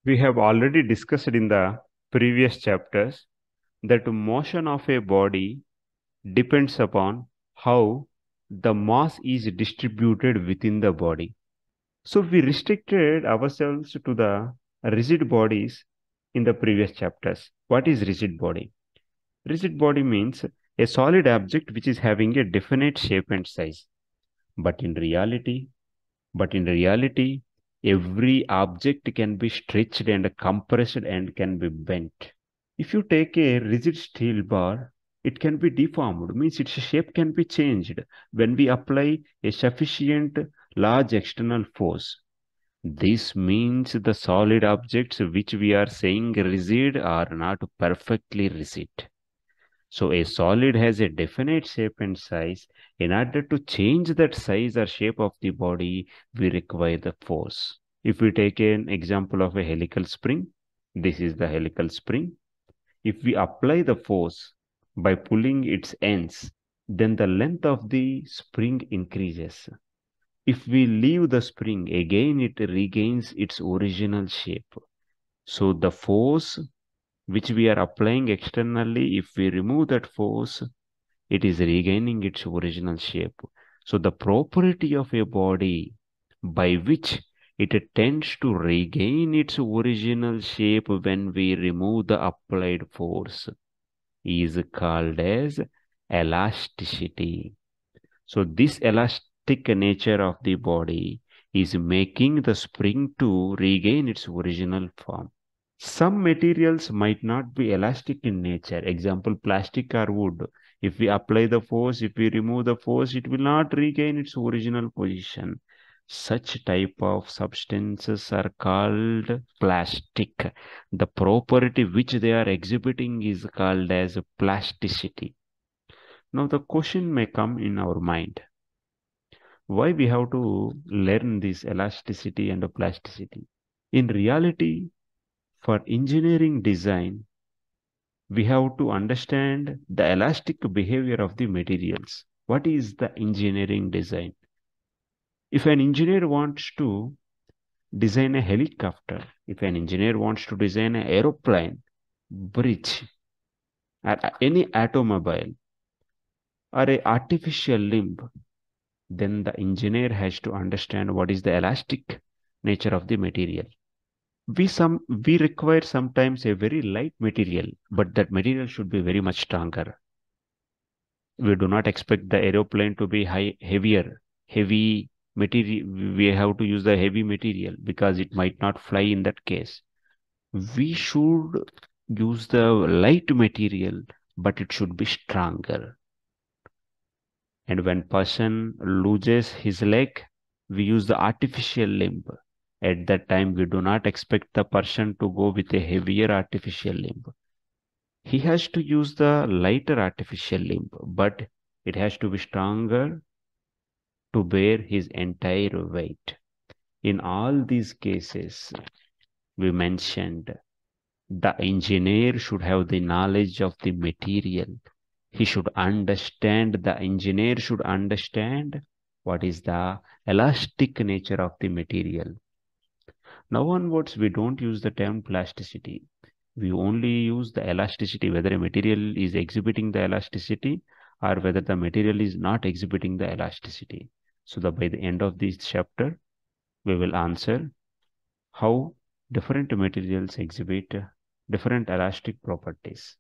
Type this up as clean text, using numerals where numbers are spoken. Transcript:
We have already discussed in the previous chapters that motion of a body depends upon how the mass is distributed within the body. So we restricted ourselves to the rigid bodies in the previous chapters. What is rigid body? Rigid body means a solid object which is having a definite shape and size. But in reality, but in reality, every object can be stretched and compressed and can be bent. If you take a rigid steel bar, it can be deformed, means its shape can be changed when we apply a sufficient large external force. This means the solid objects which we are saying rigid are not perfectly rigid. So a solid has a definite shape and size. In order to change that size or shape of the body, we require the force. If we take an example of a helical spring, this is the helical spring. If we apply the force by pulling its ends, then the length of the spring increases. If we leave the spring, again it regains its original shape. So the force which we are applying externally, if we remove that force, it is regaining its original shape. So the property of a body by which it tends to regain its original shape when we remove the applied force is called as elasticity. So this elastic nature of the body is making the spring to regain its original form. Some materials might not be elastic in nature. Example, plastic or wood. If we apply the force, if we remove the force, it will not regain its original position. Such type of substances are called plastic. The property which they are exhibiting is called as plasticity. Now the question may come in our mind. Why we have to learn this elasticity and plasticity? In reality, for engineering design, we have to understand the elastic behavior of the materials. What is the engineering design? If an engineer wants to design a helicopter, if an engineer wants to design an aeroplane, bridge, or any automobile, or a artificial limb, then the engineer has to understand what is the elastic nature of the material. We require sometimes a very light material, but that material should be very much stronger. We do not expect the aeroplane to be heavy material. We have to use the heavy material because it might not fly in that case. We should use the light material, but it should be stronger. And when person loses his leg, we use the artificial limb. At that time, we do not expect the person to go with a heavier artificial limb. He has to use the lighter artificial limb, but it has to be stronger to bear his entire weight. In all these cases, we mentioned the engineer should have the knowledge of the material. The engineer should understand what is the elastic nature of the material. Now onwards, we don't use the term plasticity. We only use the elasticity, whether a material is exhibiting the elasticity or whether the material is not exhibiting the elasticity. So by the end of this chapter, we will answer how different materials exhibit different elastic properties.